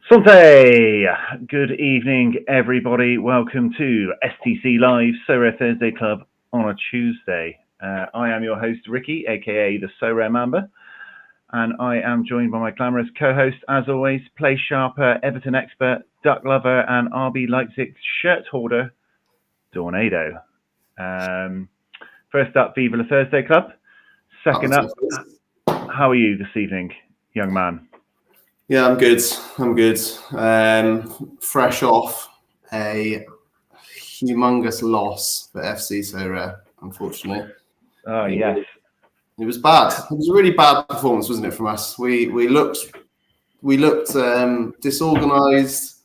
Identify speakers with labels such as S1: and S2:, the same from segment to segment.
S1: Sante! Good evening, everybody. Welcome to STC Live Sorare Thursday Club on a Tuesday. I am your host, Ricky, aka the Sorare Mamba, and I am joined by my glamorous co-host, as always, play sharper, Everton expert, duck lover, and RB Leipzig shirt hoarder, Tornado. First up, Viva la Thursday Club. Second up, how are you this evening, young man?
S2: Yeah, I'm good. Fresh off a humongous loss for FC Sorare, unfortunately.
S1: Oh, yes.
S2: It was bad. It was a really bad performance, wasn't it, from us? We looked disorganised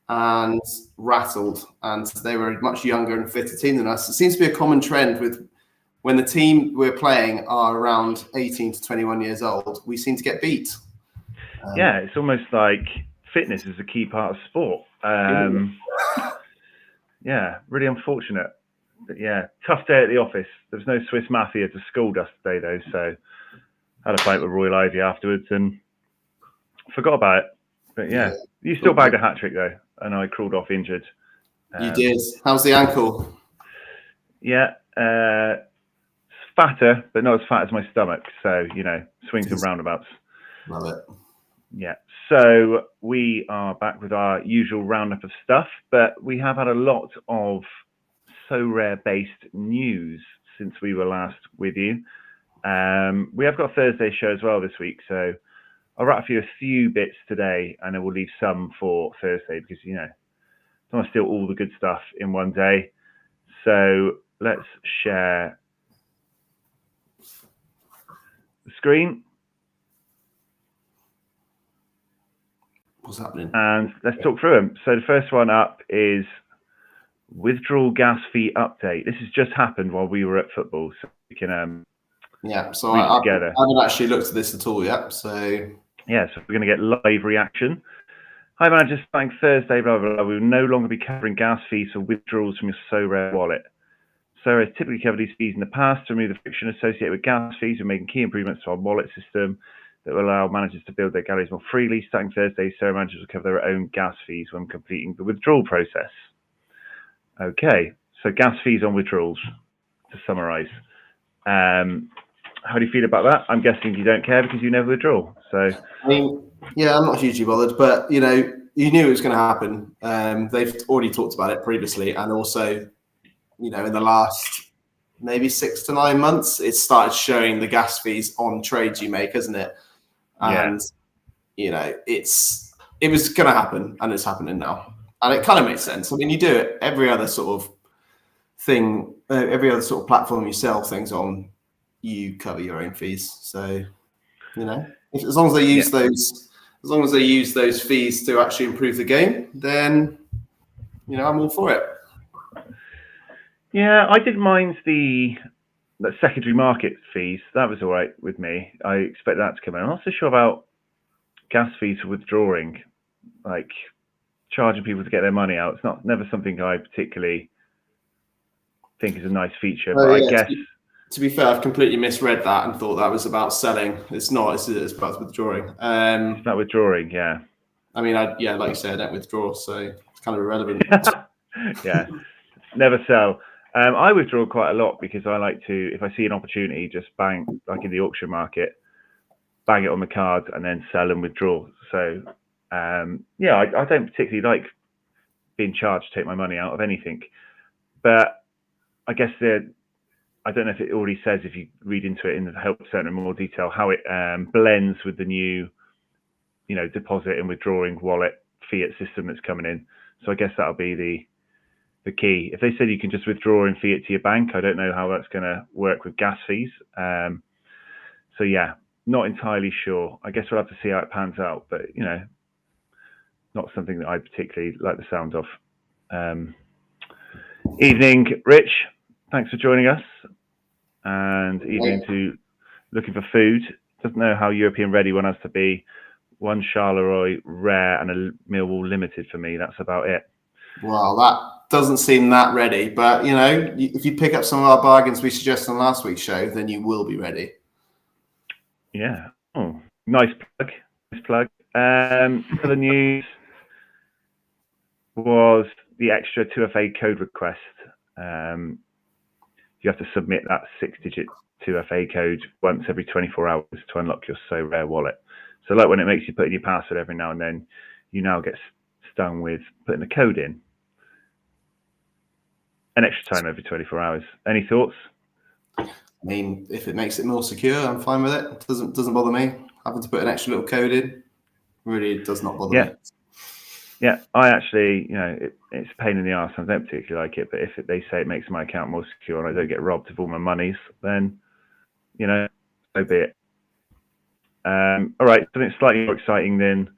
S2: and rattled, and they were a much younger and fitter team than us. It seems to be a common trend with when the team we're playing are around 18 to 21 years old, we seem to get beat.
S1: Yeah, it's almost like fitness is a key part of sport. Yeah, really unfortunate. But yeah, tough day at the office. There was no Swiss Mafia to scold us today, though, so I had a fight with Royal Ivy afterwards and forgot about it. But yeah, you still bagged a hat-trick, though, and I crawled off injured.
S2: You did. How's the ankle?
S1: Yeah, it's fatter, but not as fat as my stomach, so, swings and roundabouts.
S2: Love it.
S1: Yeah, so we are back with our usual roundup of stuff, but we have had a lot of Sorare-based news since we were last with you. We have got a Thursday show as well this week, so I'll wrap you a few bits today, and then we'll leave some for Thursday because, I don't want to steal all the good stuff in one day. So let's share the screen.
S2: What's happening?
S1: And let's talk through them. So the first one up is withdrawal gas fee update. This has just happened while we were at football, so we can
S2: so I haven't actually looked at this at all yet. So
S1: yeah, so we're going to get live reaction. Hi managers, starting Thursday, blah blah blah. We will no longer be covering gas fees for withdrawals from your Sorare wallet. Sorare has typically covered these fees in the past. To remove the friction associated with gas fees, we're making key improvements to our wallet system that will allow managers to build their galleries more freely. Starting Thursday, Sorare managers will cover their own gas fees when completing the withdrawal process. Okay, so gas fees on withdrawals, to summarise. How do you feel about that? I'm guessing you don't care because you never withdraw. So,
S2: I mean, yeah, I'm not hugely bothered, but you knew it was going to happen. They've already talked about it previously, and also, in the last maybe 6 to 9 months, it started showing the gas fees on trades you make, isn't it? And it was going to happen, and it's happening now, and it kind of makes sense. I mean, you do it every other sort of thing, every other sort of platform you sell things on, you cover your own fees. So, as long as they use those fees to actually improve the game, then I'm all for it.
S1: Yeah, I didn't mind the secondary market fees. That was all right with me. I expect that to come in. I'm not so sure about gas fees for withdrawing, like charging people to get their money out. It's never something I particularly think is a nice feature. But I guess,
S2: to be fair, I've completely misread that and thought that was about selling. It's not. It's about withdrawing.
S1: It's about withdrawing, yeah.
S2: I mean, like you said, I don't withdraw, so it's kind of irrelevant.
S1: Yeah, never sell. I withdraw quite a lot because I like to, if I see an opportunity, just bang, like in the auction market, bang it on the cards and then sell and withdraw. So, I don't particularly like being charged to take my money out of anything. But I guess I don't know if it already says, if you read into it in the help center in more detail, how it blends with the new, deposit and withdrawing wallet fiat system that's coming in. So I guess that'll be the key. If they said you can just withdraw in fiat to your bank, I don't know how that's going to work with gas fees. So yeah, not entirely sure. I guess we'll have to see how it pans out, but not something that I particularly like the sound of. Evening, Rich. Thanks for joining us. And evening to looking for food. Doesn't know how European ready one has to be. 1 Charleroi rare and a Millwall limited for me. That's about it.
S2: Well, that doesn't seem that ready, but if you pick up some of our bargains we suggested on last week's show, then you will be ready.
S1: Yeah. Oh, nice plug. For the news, was the extra 2FA code request. You have to submit that 6-digit 2FA code once every 24 hours to unlock your Sorare wallet. So like when it makes you put in your password every now and then, you now get stung with putting the code in. An extra time every 24 hours. Any thoughts?
S2: I mean, if it makes it more secure, I'm fine with it. It doesn't bother me. Having to put an extra little code in really does not bother me.
S1: Yeah, I actually, it's a pain in the arse. I don't particularly like it, but if they say it makes my account more secure and I don't get robbed of all my monies, then, so be it. All right, something slightly more exciting than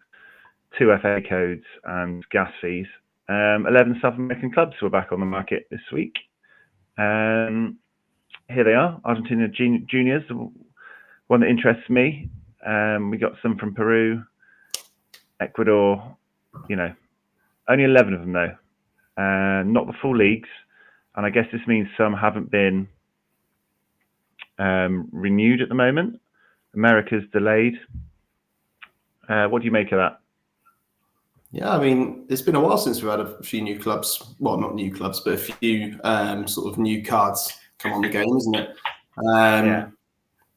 S1: 2FA codes and gas fees. 11 South American clubs were back on the market this week. Here they are, Argentina Juniors, the one that interests me. We got some from Peru, Ecuador, only 11 of them though, not the full leagues. And I guess this means some haven't been renewed at the moment. America's delayed. What do you make of that?
S2: Yeah, I mean, it's been a while since we've had a few new clubs. Well, not new clubs, but a few sort of new cards come on the game, isn't it?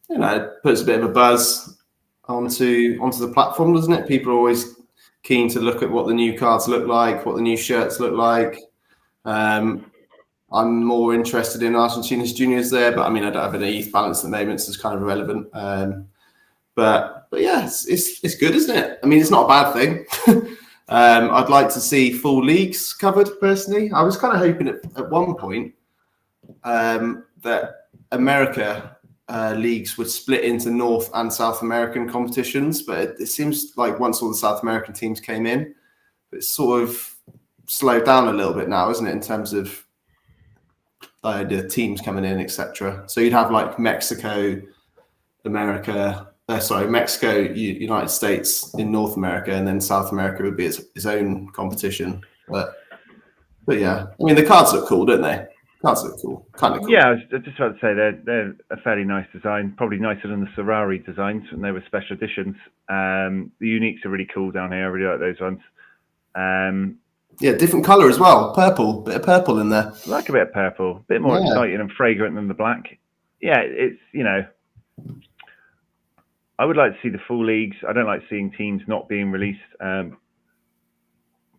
S2: It puts a bit of a buzz onto the platform, doesn't it? People are always keen to look at what the new cards look like, what the new shirts look like. I'm more interested in Argentina's Juniors there, but I mean, I don't have any youth balance at the moment, so it's kind of irrelevant. But yeah, it's good, isn't it? I mean, it's not a bad thing. I'd like to see full leagues covered personally. I was kind of hoping at one point that America leagues would split into North and South American competitions, but it seems like once all the South American teams came in, it's sort of slowed down a little bit now, isn't it, in terms of the teams coming in, etc. So you'd have like Mexico, United States in North America, and then South America would be its own competition. But yeah, I mean, the cards look cool, don't they? Cards look cool, kind of cool.
S1: Yeah, I was just about to say they're a fairly nice design, probably nicer than the Sorare designs, and they were special editions. The uniques are really cool down here. I really like those ones.
S2: Yeah, different colour as well. Purple, bit of purple in there.
S1: I like a bit of purple, a bit more exciting and fragrant than the black. Yeah, it's I would like to see the full leagues. I don't like seeing teams not being released. But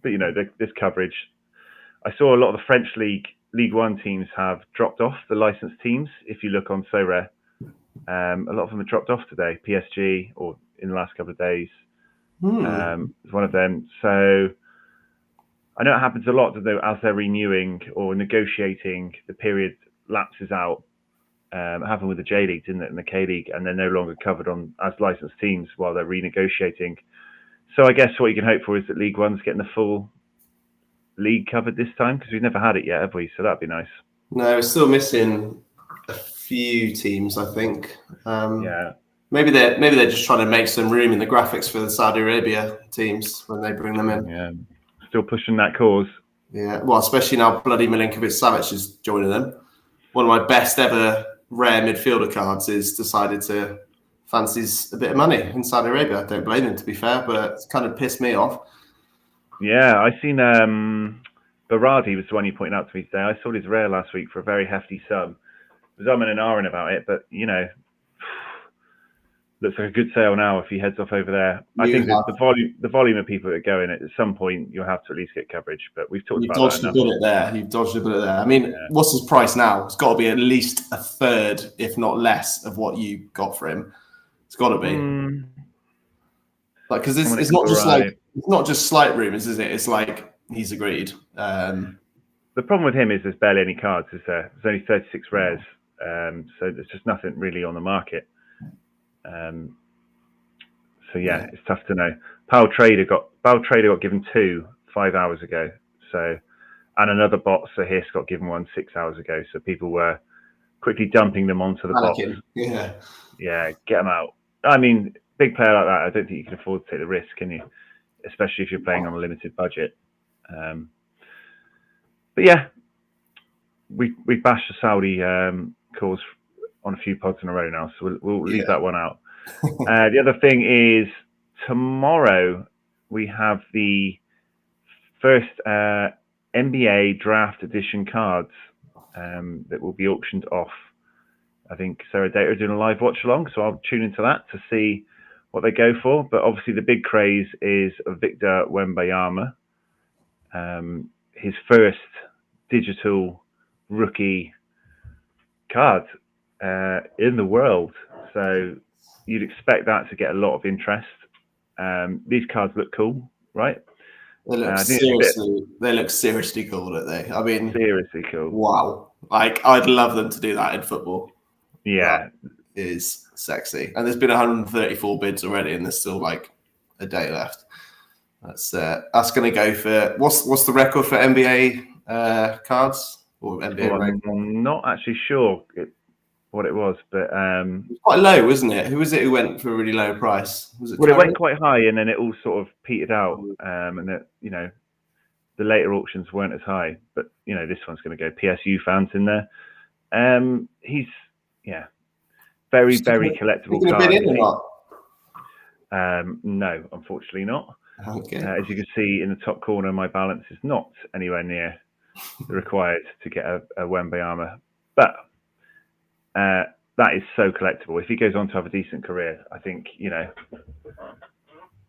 S1: this coverage. I saw a lot of the French League One teams have dropped off the licensed teams. If you look on Sorare, a lot of them have dropped off today. PSG, or in the last couple of days, is one of them. So I know it happens a lot as they're renewing or negotiating, the period lapses out. It happened with the J League, didn't it, and the K League, and they're no longer covered as licensed teams while they're renegotiating. So I guess what you can hope for is that League One's getting the full league covered this time, because we've never had it yet, have we? So that'd be nice.
S2: No, we're still missing a few teams, I think.
S1: Yeah.
S2: Maybe they're just trying to make some room in the graphics for the Saudi Arabia teams when they bring them in.
S1: Yeah. Still pushing that cause.
S2: Yeah. Well, especially now bloody Milinkovic-Savic is joining them. One of my best ever rare midfielder cards is decided to fancies a bit of money in Saudi Arabia. I don't blame him, to be fair, but it's kind of pissed me off.
S1: Yeah, I seen Berardi was the one you pointed out to me today. I saw his rare last week for a very hefty sum. I was umming and ahhing about it, but looks like a good sale now if he heads off over there. I think the volume of people that are going, at some point you'll have to at least get coverage. But we've talked about that.
S2: You've dodged a bullet there. I mean, What's his price now? It's got to be at least a third, if not less, of what you got for him. It's got to be. Like, because it's not just slight rumours, is it? It's like he's agreed.
S1: The problem with him is there's barely any cards, is there? There's only 36 rares, so there's just nothing really on the market. It's tough to know. Pal Trader got given 2 5 hours ago. So, and another bot, so Hiss got given 1 6 hours ago. So people were quickly dumping them onto the box. Yeah, get them out. I mean, big player like that, I don't think you can afford to take the risk, can you? Especially if you're playing on a limited budget. But yeah, we bashed the Saudi cause on a few pods in a row now, so we'll leave that one out. The other thing is tomorrow we have the first NBA Draft Edition cards that will be auctioned off. I think Sorare Data are doing a live watch along, so I'll tune into that to see what they go for. But obviously the big craze is Victor Wembanyama, his first digital rookie card in the world. So you'd expect that to get a lot of interest. These cards look cool, right?
S2: They look seriously cool, don't they? I mean,
S1: seriously cool.
S2: Wow. Like, I'd love them to do that in football.
S1: Yeah.
S2: That is sexy. And there's been 134 bids already, and there's still like a day left. That's going to go for what's the record for NBA cards or NBA?
S1: I'm not actually sure what it was, but
S2: it was quite low, wasn't it? Who was it who went for a really low price? Was it?
S1: Well, it went quite high, and then it all sort of petered out, and that the later auctions weren't as high. But this one's going to go PSU fans in there. He's very collectible card. No, unfortunately not.
S2: Okay.
S1: As you can see in the top corner, my balance is not anywhere near the required to get a Wembanyama. But that is so collectible. If he goes on to have a decent career, I think,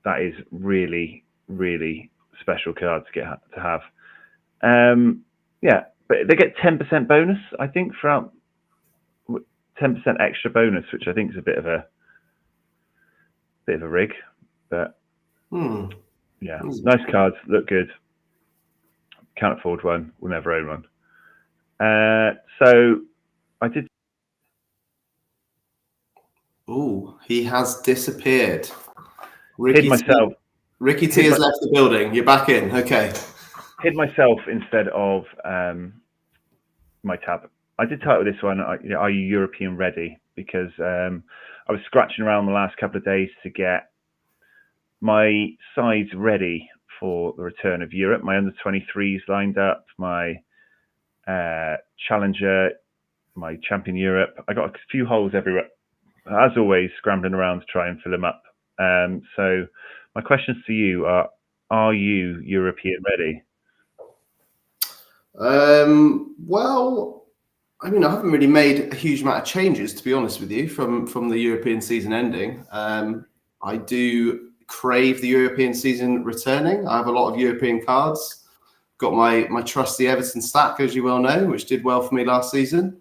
S1: that is really, really special card to have. But they get 10% bonus, I think, throughout 10% extra bonus, which I think is a bit of a rig. But nice cards, look good. Can't afford one, will never own one. So I did.
S2: Oh, he has disappeared.
S1: Hid myself.
S2: Ricky T has left the building. You're back in. Okay.
S1: Hid myself instead of my tab. I did title this one, Are You European Ready? Because I was scratching around the last couple of days to get my sides ready for the return of Europe. My under-23s lined up, my Challenger, my Champion Europe. I got a few holes everywhere. As always, scrambling around to try and fill them up. So my questions to you are you European ready?
S2: Well, I mean, I haven't really made a huge amount of changes, to be honest with you, from the European season ending. I do crave the European season returning. I have a lot of European cards. Got my trusty Everton stack, as you well know, which did well for me last season.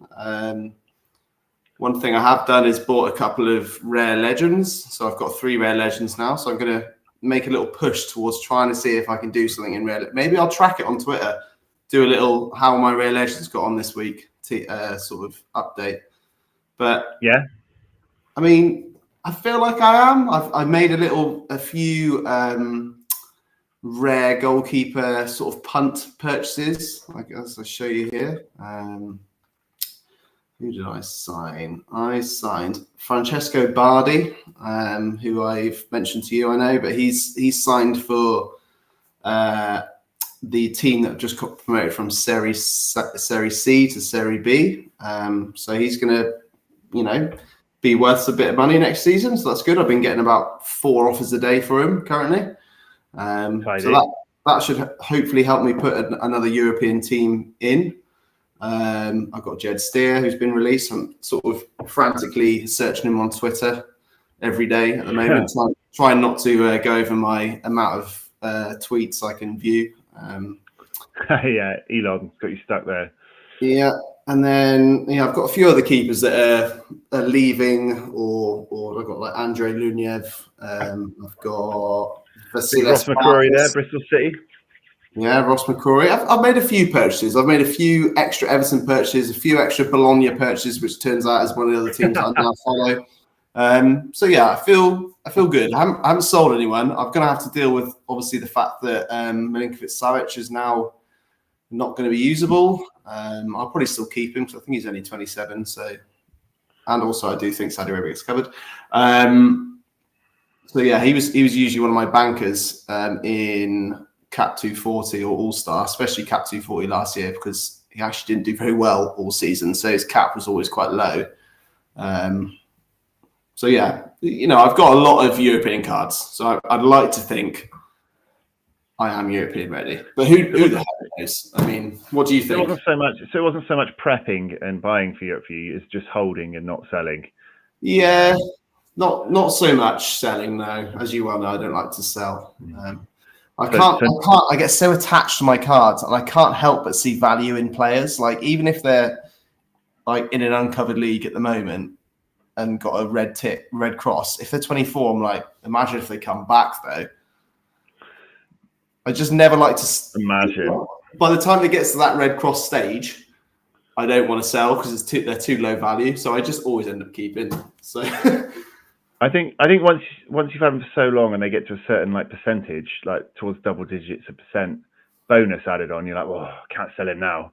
S2: One thing I have done is bought a couple of rare legends. So I've got 3 rare legends now. So I'm going to make a little push towards trying to see if I can do something in rare. Maybe I'll track it on Twitter, do a little how my rare legends got on this week sort of update. But
S1: yeah,
S2: I mean, I feel like I am. I've made a few rare goalkeeper sort of punt purchases. I guess I'll show you here. Who did I sign? I signed Francesco Bardi, who I've mentioned to you, I know, but he's signed for the team that just got promoted from Serie C to Serie B. So he's going to, be worth a bit of money next season. So that's good. I've been getting about 4 offers a day for him currently. So that should hopefully help me put another European team in. I've got Jed Steer, who's been released. I'm sort of frantically searching him on Twitter every day at the moment, trying not to go over my amount of tweets I can view.
S1: Yeah, Elon's got you stuck there.
S2: Yeah, and then I've got a few other keepers that are leaving, or I've got like Andre Luniev. I've got Vasilis
S1: Ross McCrory there, Bristol City.
S2: Yeah, Ross McCrory. I've made a few purchases. I've made a few extra Everton purchases, a few extra Bologna purchases, which turns out is one of the other teams I now follow. So yeah, I feel good. I haven't sold anyone. I'm going to have to deal with obviously the fact that Milinkovic-Savic is now not going to be usable. I'll probably still keep him because I think he's only 27. So, and also I do think Saudi Arabia is covered. So yeah, he was usually one of my bankers in Cap 240 or All-Star, especially Cap 240 last year, because he actually didn't do very well all season. So his cap was always quite low. So yeah, I've got a lot of European cards. So I'd like to think I am European ready. But who the hell knows? I mean, what do you think?
S1: It wasn't so much prepping and buying for Europe for you. It's just holding and not selling.
S2: Yeah, not so much selling now. As you well know, I don't like to sell. I get so attached to my cards, and I can't help but see value in players. Like even if they're like in an uncovered league at the moment and got a red cross, if they're 24, I'm like, imagine if they come back though. I just never like to
S1: imagine.
S2: By the time it gets to that red cross stage, I don't want to sell because they're too low value. So I just always end up keeping. So
S1: I think once you've had them for so long and they get to a certain like percentage, like towards double digits of percent bonus added on, you're like, well, can't sell it now.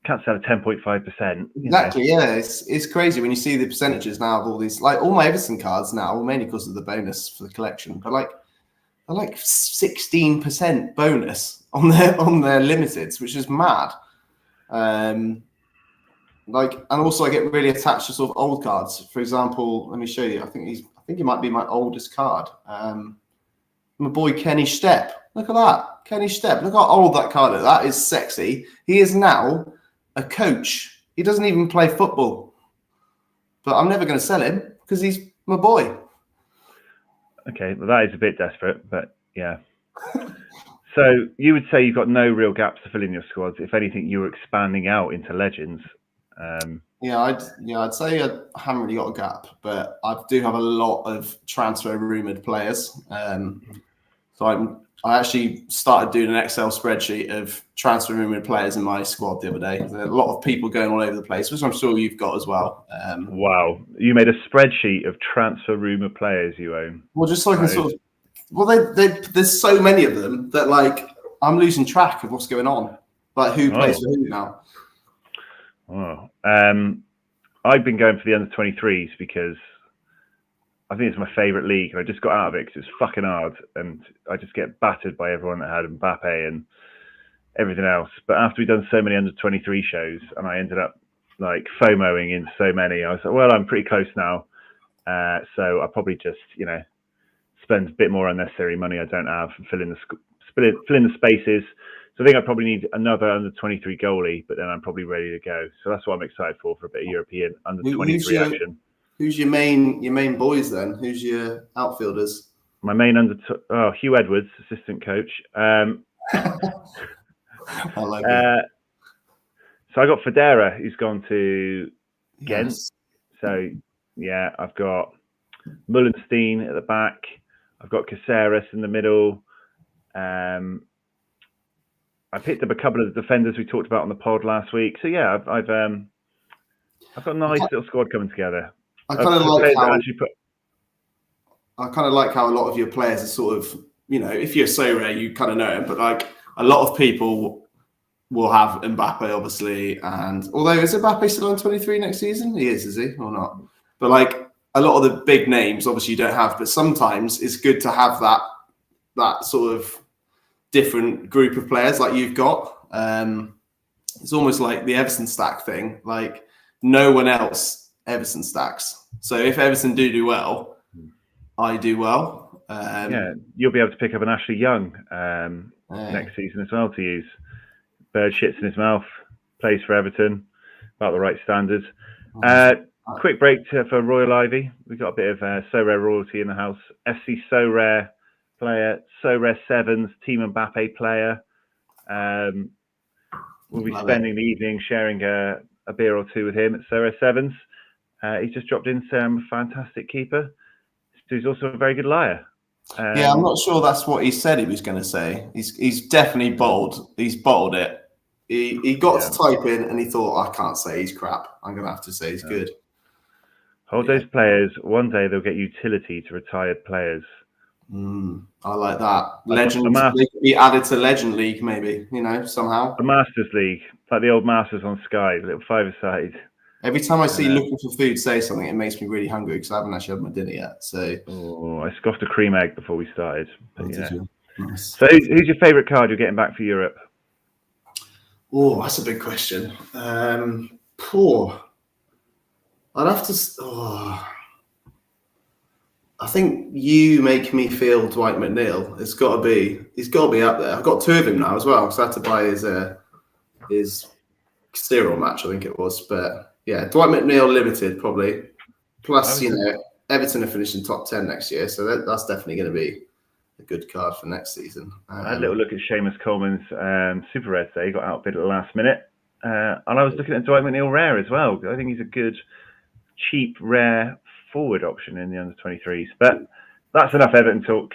S1: Can't sell a 10.5%.
S2: Exactly, yeah. It's crazy when you see the percentages now of all these, like all my Everton cards now, mainly because of the bonus for the collection, but like 16% bonus on their limiteds, which is mad. And also I get really attached to sort of old cards. For example, let me show you. I think he might be my oldest card. My boy Kenny Stepp. Look at that, Kenny Stepp. Look how old that card is. That is sexy. He is now a coach. He doesn't even play football, but I'm never going to sell him because he's my boy.
S1: Okay, well that is a bit desperate, but yeah. So you would say you've got no real gaps to fill in your squads. If anything, you were expanding out into legends.
S2: I'd say I haven't really got a gap, but I do have a lot of transfer rumored players. So I actually started doing an Excel spreadsheet of transfer rumored players in my squad the other day. There's a lot of people going all over the place, which I'm sure you've got as well.
S1: Wow, you made a spreadsheet of transfer rumored players you own.
S2: Well, just so I can sort of. Well, there's so many of them that like I'm losing track of what's going on, like who plays for who now.
S1: Oh, I've been going for the under 23s because I think it's my favourite league, and I just got out of it because it's fucking hard, and I just get battered by everyone that had Mbappe and everything else. But after we've done so many under 23 shows, and I ended up like FOMOing in so many, I was like, well, I'm pretty close now, so I'll probably just spend a bit more unnecessary money I don't have and fill in the spaces. So I think I probably need another under 23 goalie, but then I'm probably ready to go. So that's what I'm excited for a bit of European under 23 action.
S2: Who's your main boys then? Who's your outfielders?
S1: My main Hugh Edwards, assistant coach.
S2: I like it.
S1: So I got Federa, who's gone to Ghent.
S2: Yes.
S1: So yeah, I've got Mullenstein at the back. I've got Caceres in the middle. I picked up a couple of the defenders we talked about on the pod last week. So yeah, I've got a nice little squad coming together.
S2: I kind of like how a lot of your players are sort of, if you're Sorare, you kind of know him, but like a lot of people will have Mbappe, obviously. And although is Mbappe still on 23 next season? He is he, or not? But like a lot of the big names, obviously you don't have, but sometimes it's good to have that sort of different group of players like you've got. It's almost like the Everton stack thing. Like no one else Everton stacks. So if Everton do well, I do well.
S1: You'll be able to pick up an Ashley Young next season as well to use. Bird shits in his mouth, plays for Everton, about the right standards. Quick break for Royal Ivy. We've got a bit of Sorare royalty in the house. FC Sorare player, Sorare Sevens, Team Mbappe player. We'll be spending the evening sharing a beer or two with him at Sorare Sevens. He's just dropped in some fantastic keeper. He's also a very good liar.
S2: I'm not sure that's what he said he was going to say. He's definitely bold. He's bottled it. He got to type in and he thought, I can't say he's crap. I'm going to have to say he's good.
S1: Hold those players. One day they'll get utility to retired players.
S2: I like that. Legend. They could be added to Legend League, maybe, somehow.
S1: A Masters League, like the old Masters on Sky, the little five-a-side.
S2: Every time I see looking for food say something, it makes me really hungry because I haven't actually had my dinner yet. So,
S1: I scoffed a cream egg before we started.
S2: Nice.
S1: So, who's your favourite card you're getting back for Europe?
S2: Oh, that's a big question. Poor. I'd have to. I think you make me feel Dwight McNeil. He's got to be up there. I've got 2 of him now as well, because I had to buy his serial match, I think it was. But yeah, Dwight McNeil limited probably. Plus, Everton are finishing top 10 next year, so that's definitely going to be a good card for next season.
S1: I had a little look at Seamus Coleman's Super Red today. He got outbid at the last minute. And I was looking at Dwight McNeil rare as well. I think he's a good, cheap, rare forward option in the under-23s. But that's enough Everton talk.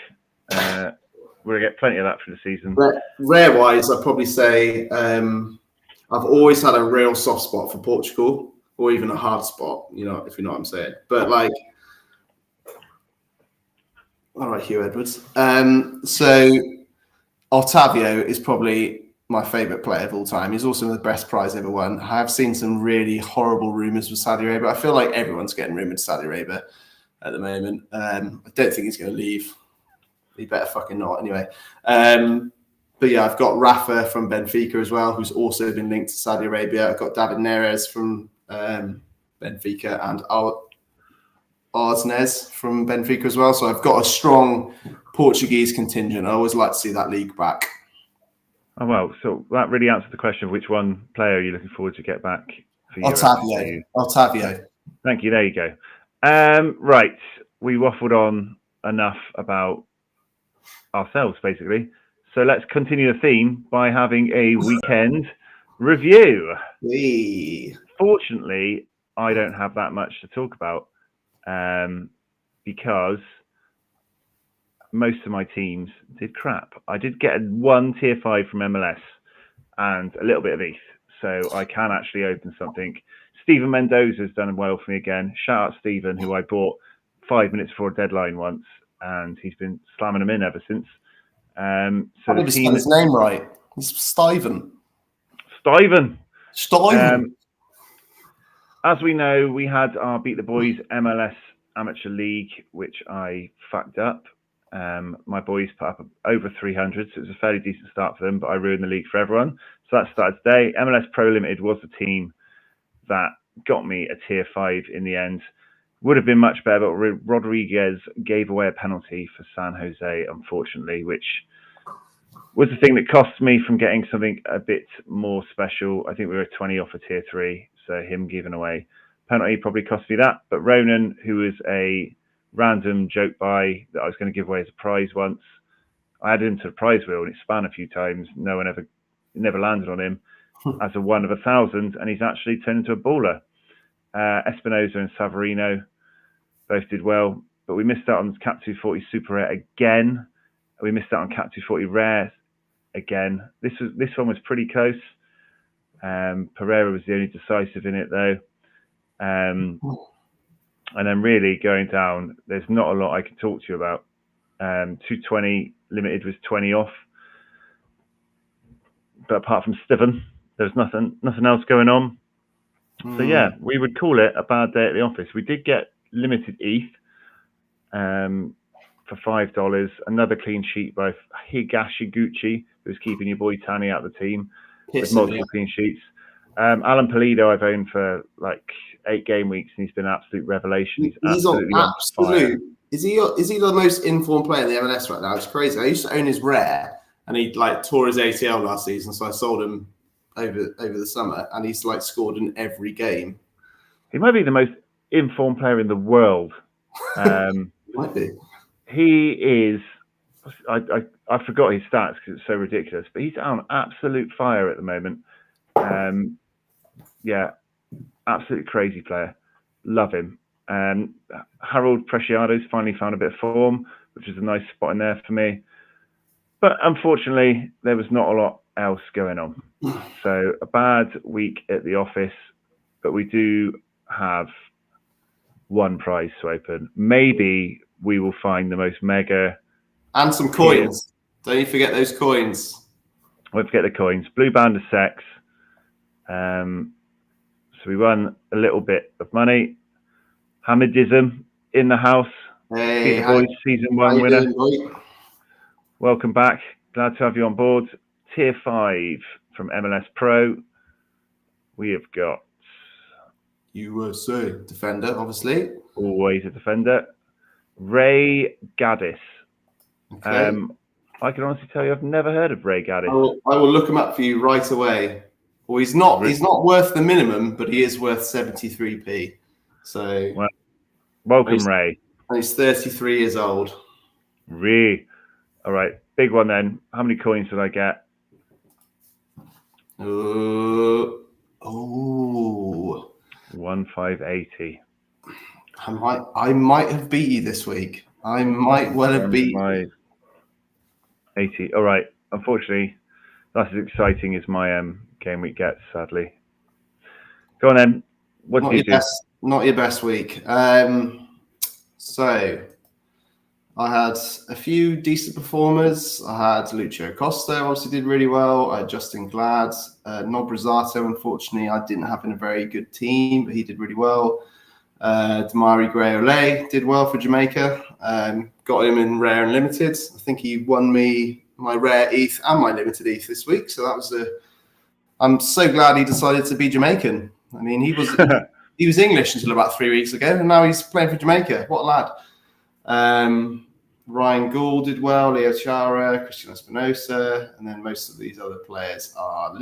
S1: We'll get plenty of that for the season.
S2: Rare-wise, I'd probably say I've always had a real soft spot for Portugal, or even a hard spot, if you know what I'm saying. But all right, Hugh Edwards. So Otavio is probably my favourite player of all time. He's also the best prize ever won. I have seen some really horrible rumours with Saudi Arabia. I feel like everyone's getting rumoured to Saudi Arabia at the moment. I don't think he's going to leave. He better fucking not, anyway. But yeah, I've got Rafa from Benfica as well, who's also been linked to Saudi Arabia. I've got David Neres from Benfica and Arsnes from Benfica as well. So I've got a strong Portuguese contingent. I always like to see that league back.
S1: Oh, well, so that really answered the question of which one player are you looking forward to get back for you?
S2: Otavio.
S1: Thank you. There you go. Right. We waffled on enough about ourselves, basically. So let's continue the theme by having a weekend review. Fortunately, I don't have that much to talk about because most of my teams did crap. I did get 1 tier 5 from MLS and a little bit of ETH, so I can actually open something. Stephen Mendoza's done well for me again. Shout out Stephen, who I bought 5 minutes before deadline once, and he's been slamming them in ever since. So
S2: I didn't spell his name right. It's Stuyven.
S1: As we know, we had our Beat the Boys MLS Amateur League, which I fucked up. My boys put up over 300, so it was a fairly decent start for them, but I ruined the league for everyone. So that started today. MLS Pro Limited was the team that got me a tier 5 in the end. Would have been much better, but Rodriguez gave away a penalty for San Jose, unfortunately, which was the thing that cost me from getting something a bit more special. I think we were 20 off a tier 3, so him giving away penalty probably cost me that. But Ronan, who was a random joke buy that I was going to give away as a prize once, I added him to the prize wheel and it span a few times. No one never landed on him as a 1 of 1,000, and he's actually turned into a baller. Espinoza and Savarino both did well, but we missed out on Cap 240 Super Rare again. We missed out on Cap 240 Rare again. This one was pretty close. Pereira was the only decisive in it though. And then really going down, there's not a lot I can talk to you about. 220 limited was 20 off. But apart from Steven, there's nothing else going on. So yeah, we would call it a bad day at the office. We did get limited ETH for $5. Another clean sheet by Higashiguchi, who's keeping your boy Tani out of the team with multiple clean sheets. Alan Pulido I've owned for like 8 game weeks, and he's been an absolute revelation. He's absolutely on fire.
S2: Is he the most informed player in the MLS right now? It's crazy. I used to own his rare, and he tore his ACL last season, so I sold him over the summer, and he's scored in every game.
S1: He might be the most informed player in the world.
S2: Might be.
S1: He is. I forgot his stats because it's so ridiculous, but he's on absolute fire at the moment. Yeah, absolutely crazy player. Love him. Harold Preciado's finally found a bit of form, which is a nice spot in there for me. But unfortunately, there was not a lot else going on. So a bad week at the office, but we do have 1 prize to open. Maybe we will find the most mega.
S2: And some coins. Don't you forget those coins.
S1: Won't forget the coins. Blue Band of Sex. So we won a little bit of money. Hamidism in the house.
S2: Hey,
S1: Boys season 1 winner. Welcome back. Glad to have you on board. Tier 5 from MLS Pro. We have got
S2: USA defender, obviously.
S1: Always a defender. Ray Gaddis.
S2: Okay.
S1: I can honestly tell you, I've never heard of Ray Gaddis.
S2: I will look him up for you right away. Well, he's not worth the minimum, but he is worth 73p. So
S1: Well, welcome, Ray.
S2: And he's 33 years old.
S1: Ray. All right, big one then. How many coins did I get?
S2: Oh.
S1: 1,580.
S2: I might have beat you this week. I might well have beat you.
S1: 80. All right. Unfortunately, that's as exciting as my game week gets, sadly. Go on then. What do you do?
S2: Not your best week. So I had a few decent performers. I had Lucio Costa, obviously did really well. I had Justin Glad. Nob Rosato, unfortunately, I didn't have in a very good team, but he did really well. Damari Gray-Ole did well for Jamaica. Got him in rare and limited. I think he won me my rare ETH and my limited ETH this week. So that was I'm so glad he decided to be Jamaican. I mean, he was English until about 3 weeks ago, and now he's playing for Jamaica. What a lad. Ryan Gould did well, Leo Chara, Christian Espinosa, and then most of these other players are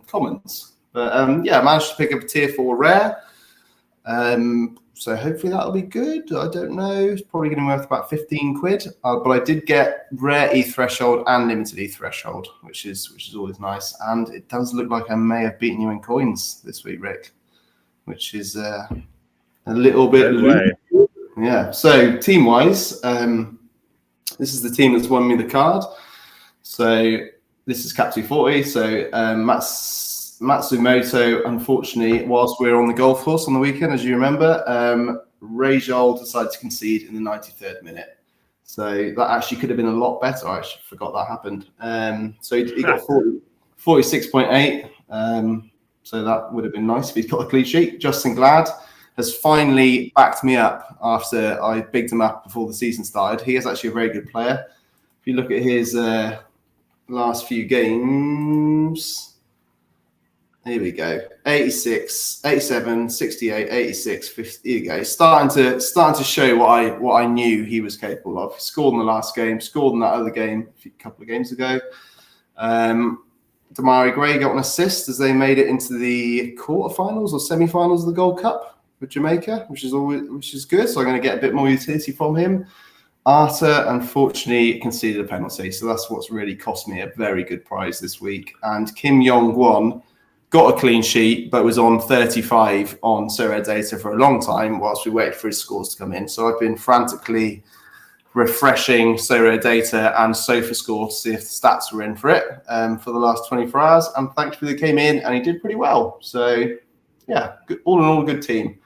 S2: commons. But I managed to pick up a tier 4 rare. So hopefully that'll be good. I don't know. It's probably going to be worth about 15 quid. But I did get rare ETH threshold and limited ETH threshold, which is always nice. And it does look like I may have beaten you in coins this week, Rick, which is a little bit. Yeah. So team-wise, this is the team that's won me the card. So this is Cap 240. So Matsumoto, unfortunately, whilst we were on the golf course on the weekend, as you remember, Rajol decided to concede in the 93rd minute. So that actually could have been a lot better. I actually forgot that happened. So he got 46.8. So that would have been nice if he'd got a clean sheet. Justin Glad has finally backed me up after I bigged him up before the season started. He is actually a very good player. If you look at his last few games, here we go. 86, 87, 68, 86, 50. Here you go. Starting to show what I knew he was capable of. He scored in the last game, scored in that other game a couple of games ago. Damari Gray got an assist as they made it into the quarterfinals or semi-finals of the Gold Cup with Jamaica, which is good. So I'm going to get a bit more utility from him. Arthur, unfortunately, conceded a penalty. So that's what's really cost me a very good prize this week. And Kim Yong-won got a clean sheet, but was on 35 on Sorare data for a long time whilst we waited for his scores to come in. So I've been frantically refreshing Sorare data and SofaScore to see if the stats were in for it for the last 24 hours. And thankfully they came in and he did pretty well. So yeah, all in all, a good team.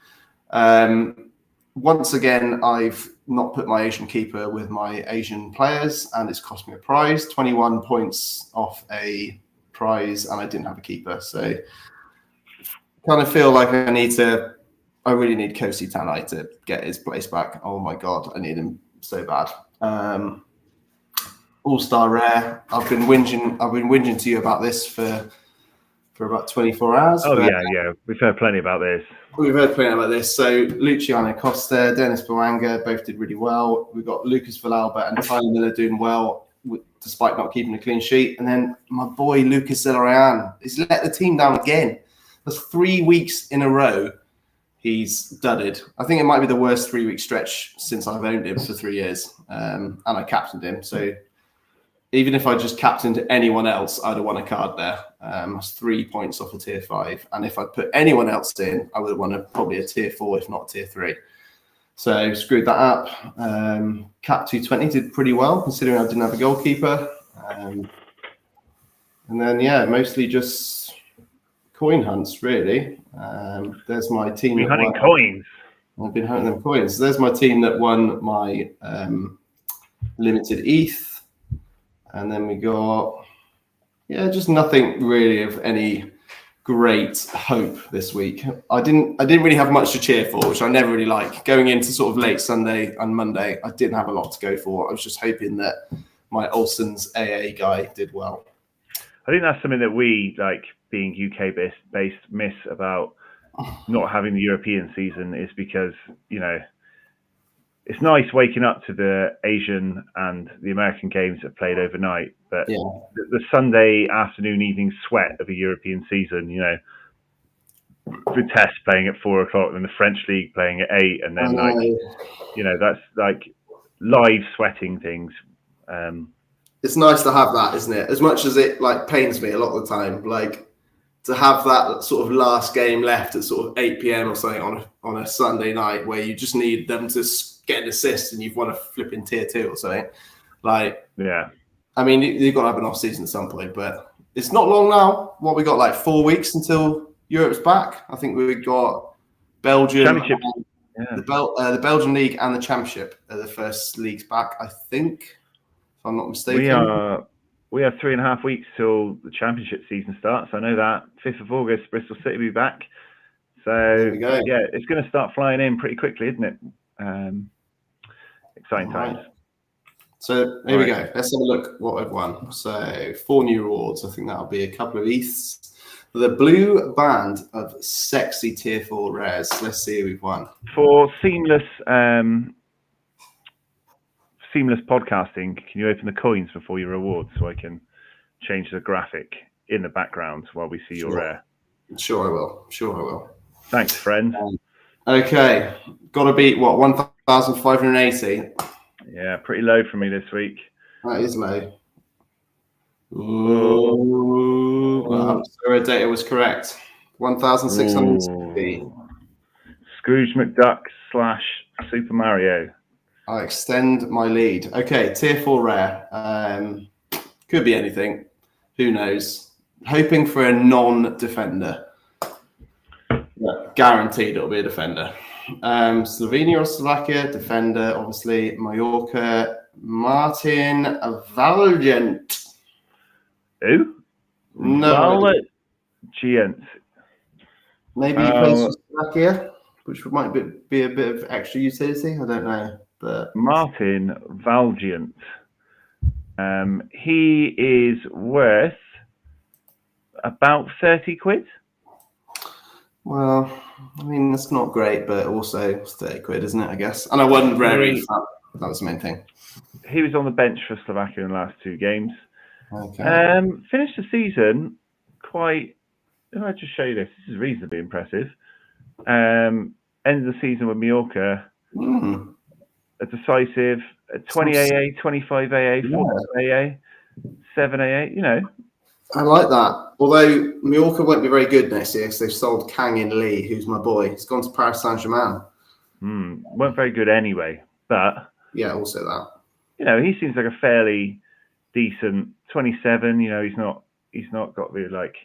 S2: Once again, I've not put my Asian keeper with my Asian players and it's cost me a prize, 21 points off a prize, and I didn't have a keeper. So kind of feel like I really need Kosi Tanai to get his place back. Oh my God, I need him so bad. All-star rare. I've been whinging to you about this for about 24 hours.
S1: Oh, yeah. We've heard plenty about this.
S2: So Luciano Costa, Dennis Boanga both did really well. We've got Lucas Villalba and Tyler Miller doing well, despite not keeping a clean sheet. And then my boy Lucas Zelarayan has let the team down again. That's 3 weeks in a row he's dudded. I think it might be the worst 3-week stretch since I've owned him for 3 years. And I captained him. So even if I just captained anyone else, I'd have won a card there. That's 3 points off a tier 5. And if I put anyone else in, I would have won probably a tier 4, if not tier 3. So screwed that up. Cap 220 did pretty well, considering I didn't have a goalkeeper. And then, mostly just coin hunts, really. There's my team.
S1: We're hunting coins.
S2: I've been hunting them coins. So there's my team that won my limited ETH. And then we got, just nothing really of any great hope this week. I didn't really have much to cheer for, which I never really like. Going into sort of late Sunday and Monday, I didn't have a lot to go for. I was just hoping that my Olsen's AA guy did well.
S1: I think that's something that we, like being UK based, miss about not having the European season is because, it's nice waking up to the Asian and the American games that played overnight, but the Sunday afternoon, evening sweat of a European season, you know, Vitesse playing at 4 o'clock, and the French league playing at 8, and then like, you know, that's like live sweating things.
S2: It's nice to have that, isn't it? As much as it like pains me a lot of the time, like to have that sort of last game left at sort of 8 p.m. or something on a Sunday night where you just need them to get an assist and you've won a flipping tier 2 or something. Like,
S1: yeah.
S2: I mean, you've got to have an off season at some point, but it's not long now. What we got, like 4 weeks until Europe's back. I think we got Belgium, the Belgian league and the championship are the first leagues back. I think, if I'm not mistaken.
S1: We have 3.5 weeks till the championship season starts. I know that 5th of August, Bristol City will be back. So yeah, it's going to start flying in pretty quickly, isn't it? Exciting times.
S2: So here we go. Let's have a look what we've won. So 4 new rewards. I think that'll be a couple of ETHs. The blue band of sexy tier 4 rares. Let's see who we've won.
S1: For seamless podcasting, can you open the coins before your rewards so I can change the graphic in the background while we see your rare?
S2: Sure I will.
S1: Thanks, friend.
S2: Okay. Got to beat what, 1,580?
S1: Yeah, pretty low for me this week.
S2: That is low. Ooh. Wow. Sorare data was correct. 1,660.
S1: Scrooge McDuck / Super Mario.
S2: I extend my lead. Okay, tier 4 rare. Could be anything. Who knows? Hoping for a non-defender. Yeah, guaranteed it'll be a defender. Slovenia or Slovakia, defender, obviously. Mallorca, Martin Valiant.
S1: Who?
S2: No.
S1: Valiant.
S2: Maybe he plays for Slovakia, which might be a bit of extra utility. I don't know. But
S1: Martin Valiant. He is worth about 30 quid.
S2: Well, I mean, that's not great, but also it's 30 quid, isn't it, I guess? And I won rare ETH. That was the main thing.
S1: He was on the bench for Slovakia in the last 2 games.
S2: Okay.
S1: Finished the season quite... If I just show you this is reasonably impressive. Ended the season with Mallorca. A decisive 20 AA, 25 AA, 40 AA, 7 AA, you know.
S2: I like that. Although Mallorca won't be very good next year because they've sold Kang-In Lee, who's my boy. He's gone to Paris Saint-Germain.
S1: Weren't very good anyway, but...
S2: Yeah, also that.
S1: You know, he seems like a fairly decent 27. You know, he's not got the, like,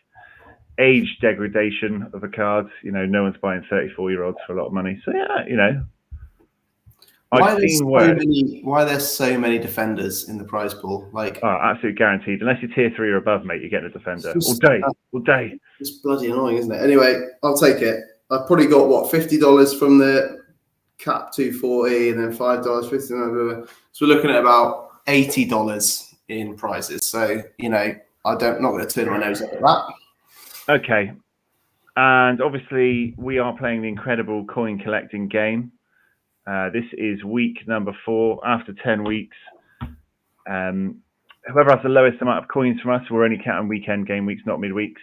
S1: age degradation of a card. You know, no one's buying 34-year-olds for a lot of money. So, yeah, you know.
S2: Why are there so many defenders in the prize pool? Like,
S1: absolutely guaranteed. Unless you're tier 3 or above, mate, you're getting a defender all day.
S2: It's bloody annoying, isn't it? Anyway, I'll take it. I've probably got what, $50 from the cap 240, and then $5, 50. So we're looking at about $80 in prizes. So you know, not going to turn my nose up at that.
S1: Okay, and obviously we are playing the incredible coin collecting game. This is week number 4 after 10 weeks. Whoever has the lowest amount of coins from us, we're only counting weekend game weeks, not midweeks,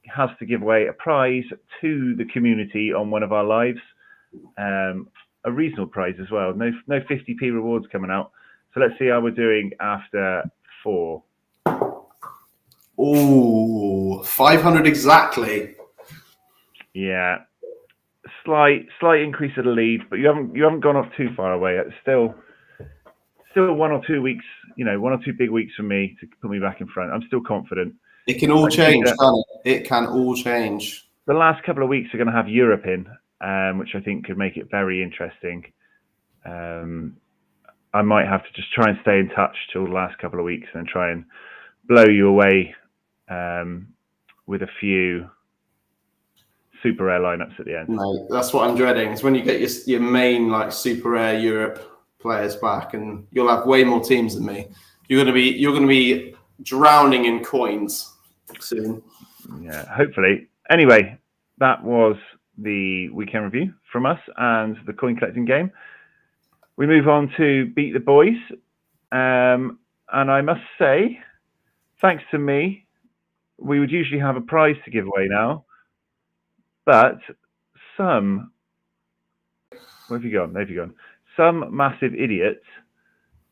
S1: has to give away a prize to the community on one of our lives. A reasonable prize as well. No 50p rewards coming out. So let's see how we're doing after 4.
S2: Oh, 500 exactly.
S1: Yeah. Slight increase of the lead, but you haven't gone off too far away. It's still 1 or 2 weeks, you know, 1 or 2 big weeks for me to put me back in front. I'm still confident.
S2: It can all change, can't it? It can all change.
S1: The last couple of weeks are going to have Europe in, which I think could make it very interesting. I might have to just try and stay in touch till the last couple of weeks and try and blow you away with a few super rare lineups at the end.
S2: Mate, that's what I'm dreading. Is when you get your main like super rare Europe players back, and you'll have way more teams than me. You're gonna be drowning in coins soon.
S1: Yeah, hopefully. Anyway, that was the weekend review from us and the coin collecting game. We move on to Beat the Boys. And I must say, thanks to me, we would usually have a prize to give away now. But some... Where have you gone? There have you gone. Some massive idiot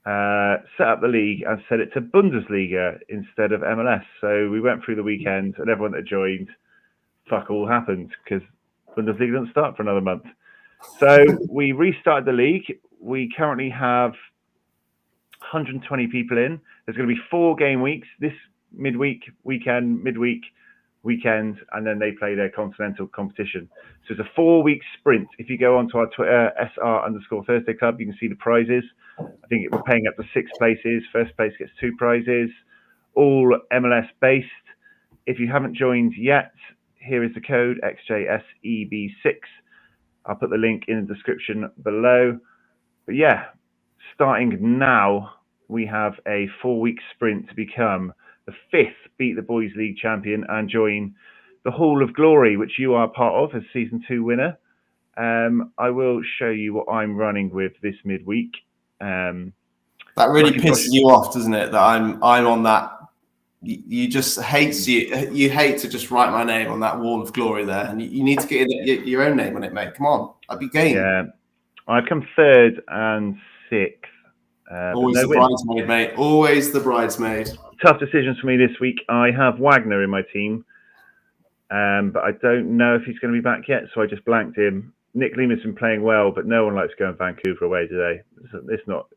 S1: set up the league and set it to Bundesliga instead of MLS. So we went through the weekend and everyone that joined, fuck all happened because Bundesliga doesn't start for another month. So we restarted the league. We currently have 120 people in. There's going to be 4 game weeks this midweek, weekend, midweek, weekend, and then they play their continental competition. So it's a 4-week sprint. If you go onto our Twitter, SR_Thursday Club, you can see the prizes. I think we're paying up to 6 places. First place gets 2 prizes, all MLS based. If you haven't joined yet, here is the code XJSEB6. I'll put the link in the description below. But yeah, starting now, we have a 4-week sprint to become the 5th Beat the Boys League champion and join the Hall of Glory, which you are part of as Season 2 winner. I will show you what I'm running with this midweek.
S2: That really pisses you off, doesn't it? That I'm on that. You just hate you hate to just write my name on that wall of glory there, and you need to get your own name on it, mate. Come on, I'd be game.
S1: Yeah, I've come 3rd and 6th.
S2: Always the bridesmaid, mate. Always the bridesmaid.
S1: Tough decisions for me this week. I have Wagner in my team, but I don't know if he's going to be back yet, so I just blanked him. Nick Lima's been playing well, but no one likes going Vancouver away today. It's not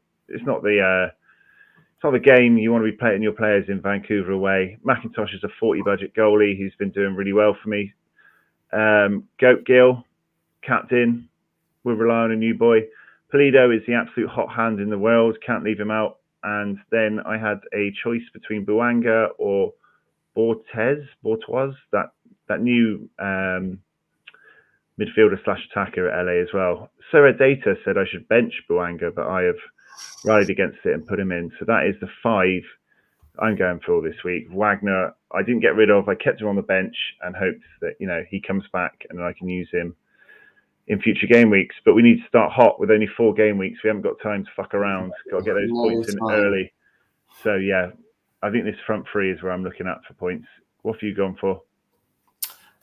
S1: the game you want to be playing your players in Vancouver away. McIntosh is a 40 budget goalie who's been doing really well for me. Goat Gill, captain. We'll rely on a new boy. Pulido is the absolute hot hand in the world. Can't leave him out. And then I had a choice between Buanga or Bortois, that new midfielder / attacker at LA as well. Sorare Data said I should bench Buanga, but I have rallied against it and put him in. So that is the 5 I'm going for this week. Wagner, I didn't get rid of. I kept him on the bench and hoped that he comes back and I can use him in future game weeks. But we need to start hot with only 4 game weeks. We haven't got time to fuck around. Got to get those points in early. So yeah, I think this front 3 is where I'm looking at for points. What have you gone for?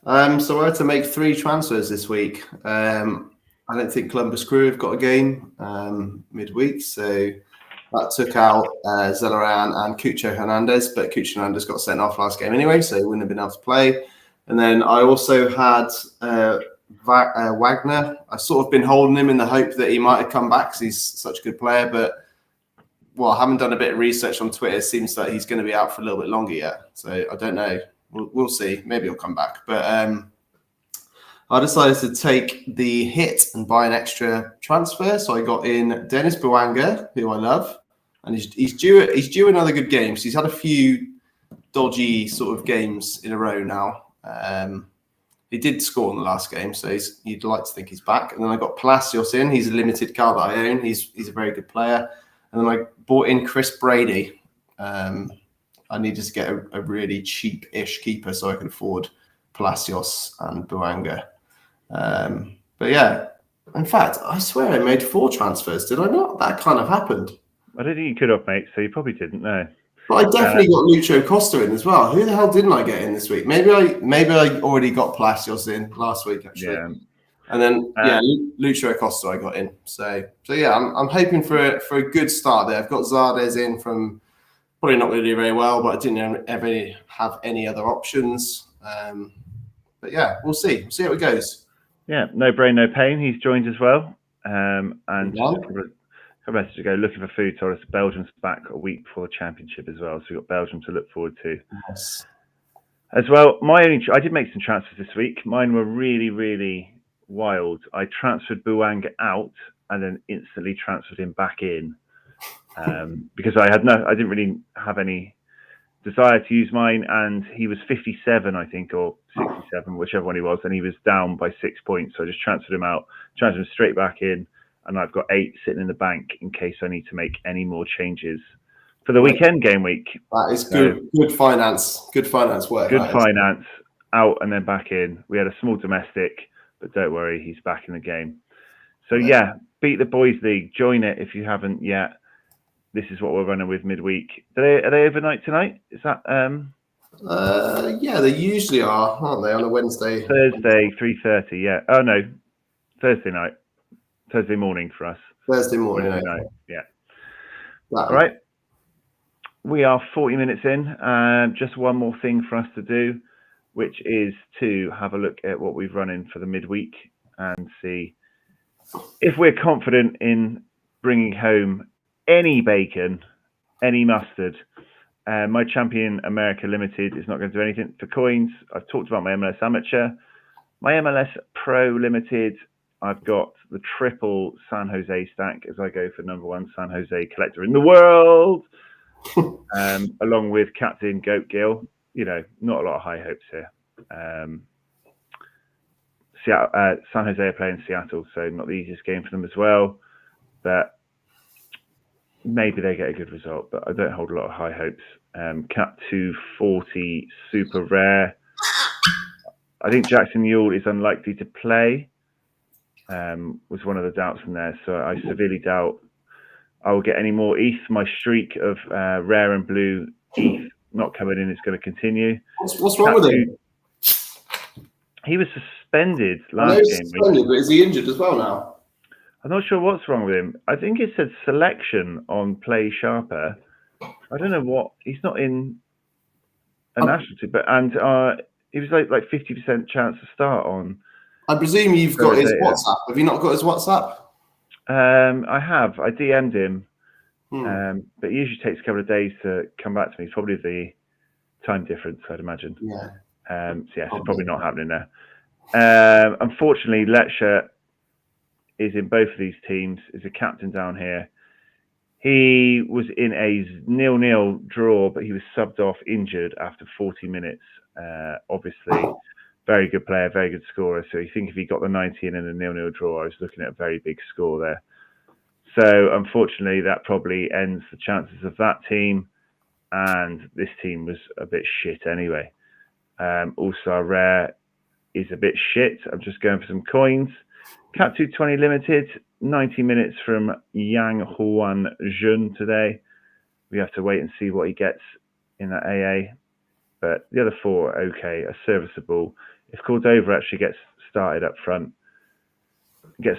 S2: So I had to make 3 transfers this week. I don't think Columbus Crew have got a game midweek, so that took out Zelaran and Cucho Hernandez, but Cucho Hernandez got sent off last game anyway, so he wouldn't have been able to play. And then I also had Wagner. I've sort of been holding him in the hope that he might have come back because he's such a good player, but I haven't done a bit of research on Twitter. It seems that he's going to be out for a little bit longer yet, so I don't know. We'll see. Maybe he'll come back, but I decided to take the hit and buy an extra transfer. So I got in Dennis Buanga, who I love, and he's due another good game. So he's had a few dodgy sort of games in a row now. He did score in the last game, so you'd like to think he's back. And then I got Palacios in. He's a limited card that I own. He's a very good player. And then I bought in Chris Brady. I needed to get a really cheap-ish keeper so I could afford Palacios and Buanga. But yeah, in fact, I swear I made 4 transfers. Did I not? That kind of happened.
S1: I don't think you could have, mate, so you probably didn't know.
S2: But I definitely got Lucho Costa in as well. Who the hell didn't I get in this week? Maybe I already got Palacios in last week, actually. Yeah. And then Lucho Costa I got in. So yeah, I'm hoping for a good start there. I've got Zardes in from probably not going to do very well, but I didn't ever have any other options. But yeah, we'll see. We'll see how it goes.
S1: Yeah, no brain, no pain. He's joined as well. And a couple of messages ago, looking for food, told us Belgium's back a week before the championship as well. So we've got Belgium to look forward to.
S2: Yes.
S1: As well, I did make some transfers this week. Mine were really, really wild. I transferred Buanga out and then instantly transferred him back in because I didn't really have any desire to use mine, and he was 57, I think, or 67, whichever one he was, and he was down by 6 points. So I just transferred him out, transferred him straight back in, and I've got 8 sitting in the bank in case I need to make any more changes for the weekend game week.
S2: That is good. Good finance. Good finance work.
S1: Good finance. Out and then back in. We had a small domestic, but don't worry, he's back in the game. So yeah, Beat the Boys League. Join it if you haven't yet. This is what we're running with midweek. Are they overnight tonight? Is that
S2: Yeah, they usually are, aren't they, on a Wednesday?
S1: Thursday, 3:30? Yeah. Oh no, Thursday night. Thursday morning for us.
S2: Thursday morning.
S1: Wednesday night. Yeah.
S2: That.
S1: All right. We are 40 minutes in. Just one more thing for us to do, which is to have a look at what we've run in for the midweek and see if we're confident in bringing home any bacon, any mustard. My Champion America Limited is not going to do anything for coins. I've talked about my MLS Amateur. My MLS Pro Limited, I've got the triple San Jose stack as I go for #1 San Jose collector in the world, along with Captain Goat Gill. Not a lot of high hopes here. San Jose are playing Seattle, so not the easiest game for them as well. But maybe they get a good result, but I don't hold a lot of high hopes. Cap 240 super rare. I think Jackson Mule is unlikely to play. Was one of the doubts in there, so I severely doubt I will get any more ETH. My streak of rare and blue ETH not coming in is going to continue.
S2: What's wrong with him?
S1: He was suspended last game.
S2: But is he injured as well now?
S1: I'm not sure what's wrong with him. I think it said selection on Play Sharper. I don't know what. He's not in a national team, but he was like 50% chance to start on.
S2: I presume you've got his WhatsApp. Have you not got his WhatsApp?
S1: I have. I DM'd him, but it usually takes a couple of days to come back to me. It's probably the time difference, I'd imagine.
S2: Yeah.
S1: So yeah, it's probably not happening there. Unfortunately, Lecture is in both of these teams, is a captain down here. He was in a 0-0 draw, but he was subbed off injured after 40 minutes. Obviously, very good player, very good scorer. So you think if he got the 90 in a 0-0 draw, I was looking at a very big score there. So unfortunately, that probably ends the chances of that team. And this team was a bit shit anyway. Also, rare is a bit shit. I'm just going for some coins. Cap 220 Limited, 90 minutes from Yang Huan Jun today. We have to wait and see what he gets in that AA. But the other four are okay, are serviceable. If Cordova actually gets started up front, gets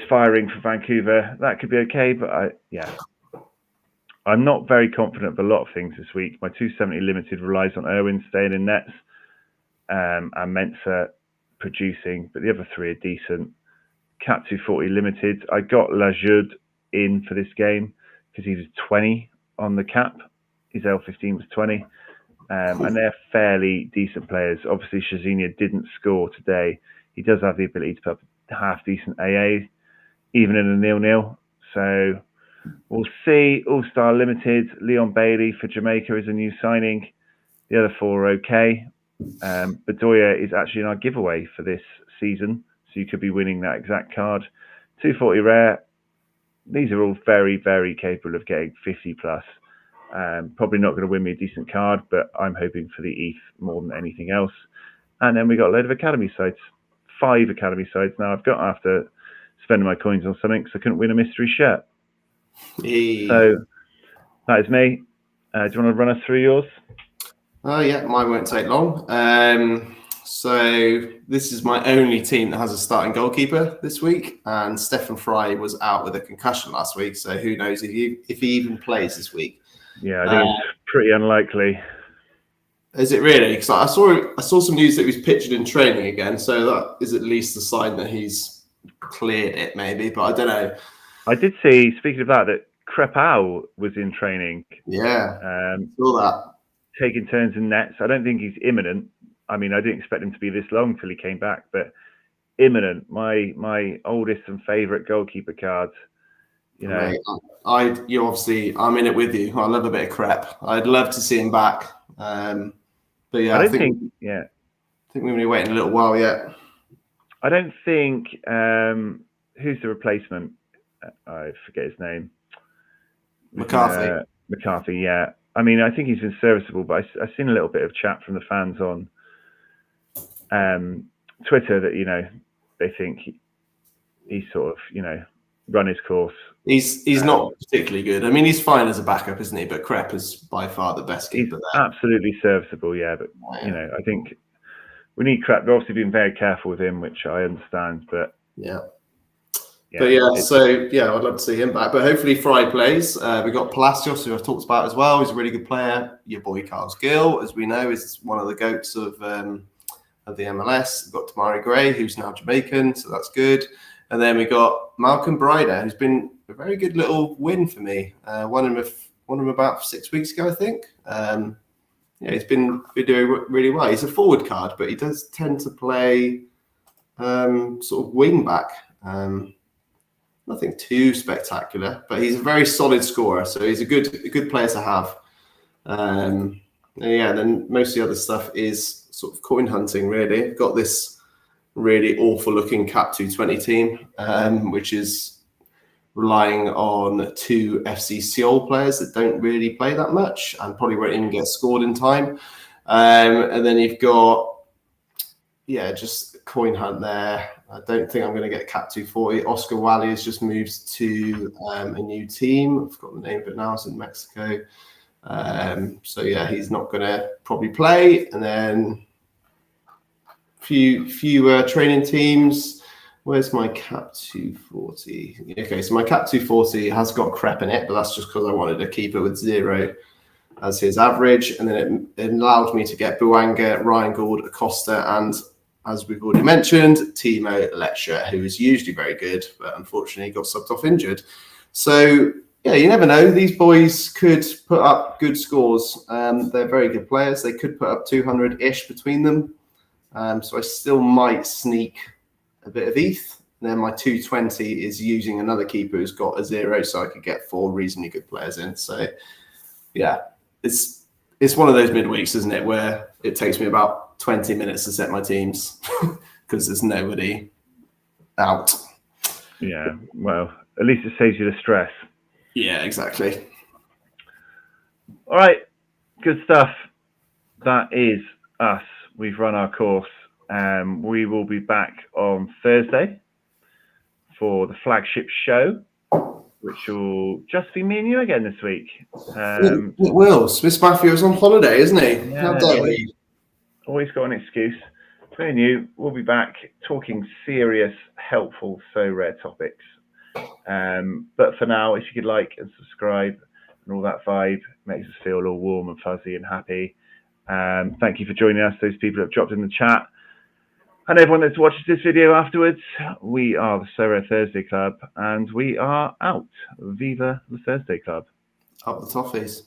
S1: firing for Vancouver, that could be okay. But I'm not very confident of a lot of things this week. My 270 Limited relies on Irwin staying in nets and Mensa producing, but the other three are decent. Cap 240 Limited, I got Lajoud in for this game because he was 20 on the cap. His L15 was 20. And they're fairly decent players. Obviously, Shazinia didn't score today. He does have the ability to put up half-decent AA, even in a 0-0. So we'll see. All-Star Limited, Leon Bailey for Jamaica is a new signing. The other four are okay. Bedoya is actually in our giveaway for this season, so you could be winning that exact card. 240 rare. These are all very, very capable of getting 50 plus. Probably not going to win me a decent card, but I'm hoping for the ETH more than anything else. And then we got a load of academy sites. 5 academy sites now I've got after spending my coins on something, so I couldn't win a mystery shirt.
S2: Hey.
S1: So that is me. Do you want to run us through yours?
S2: Oh yeah, mine won't take long. So this is my only team that has a starting goalkeeper this week, and Stefan Fry was out with a concussion last week, so who knows if he even plays this week.
S1: Yeah, I think it's pretty unlikely.
S2: Is it really? Because I saw some news that he was pictured in training again, so that is at least a sign that he's cleared it, maybe. But I don't know.
S1: I did see, speaking of that Crepau was in training.
S2: Yeah, saw that.
S1: Taking turns in nets. I don't think he's imminent. I mean, I didn't expect him to be this long till he came back, but imminent. My oldest and favourite goalkeeper card. You know,
S2: mate, I'm in it with you. I love a bit of crap. I'd love to see him back. But yeah, I think we're going to be waiting a little while yet.
S1: I don't think who's the replacement? I forget his name. McCarthy, yeah. I mean, I think he's been serviceable, but I've seen a little bit of chat from the fans on Twitter that, you know, they think he's sort of, you know, run his course.
S2: He's not particularly good. I mean, he's fine as a backup, isn't he? But Krepp is by far the best keeper there.
S1: Absolutely serviceable, yeah. But I think we need Krepp. We're obviously being very careful with him, which I understand. But I'd love to see him back. But hopefully Fry plays. We got Palacios, who I've talked about as well. He's a really good player. Your boy Carlos Gill, as we know, is one of the goats of the MLS. We've got Tamari Gray, who's now Jamaican, so that's good. And then we got Malcolm Brider, who's been a very good little win for me. Won him about 6 weeks ago, I think. He's been doing really well. He's a forward card, but he does tend to play sort of wing back. Nothing too spectacular, but he's a very solid scorer, so he's a good player to have. Then most of the other stuff is sort of coin hunting, really. I've got this really awful looking Cap 220 team, which is relying on 2 FC Seoul players that don't really play that much and probably won't even get scored in time. And then you've got, just coin hunt there. I don't think I'm going to get Cap 240. Oscar Wally has just moved to a new team. I've got the name of it now. It's in Mexico. He's not going to probably play. And then few training teams. Where's my Cap 240? Okay, so my Cap 240 has got Krepp in it, but that's just because I wanted to keep it with 0 as his average. And then it allowed me to get Buanga, Ryan Gould, Acosta, and as we've already mentioned, Timo Lecture, who is usually very good, but unfortunately got subbed off injured. So, you never know. These boys could put up good scores. They're very good players. They could put up 200-ish between them. So I still might sneak a bit of ETH. And then my 220 is using another keeper who's got a 0, so I could get 4 reasonably good players in. So, it's one of those midweeks, isn't it, where it takes me about 20 minutes to set my teams because there's nobody out. Yeah, well, at least it saves you the stress.
S2: Yeah, exactly.
S1: All right, good stuff. That is us. We've run our course. We will be back on Thursday for the flagship show, which will just be me and you again this week.
S2: It will. Smith Matthew is on holiday, isn't he?
S1: Yeah,
S2: how dare he?
S1: Always got an excuse. Me and you, we'll be back talking serious, helpful, so rare topics. But for now, if you could like and subscribe and all that vibe, makes us feel all warm and fuzzy and happy. Thank you for joining us, those people who have dropped in the chat. And everyone that's watched this video afterwards, we are the Sorare Thursday Club, and we are out. Viva the Thursday Club.
S2: Up the toffees.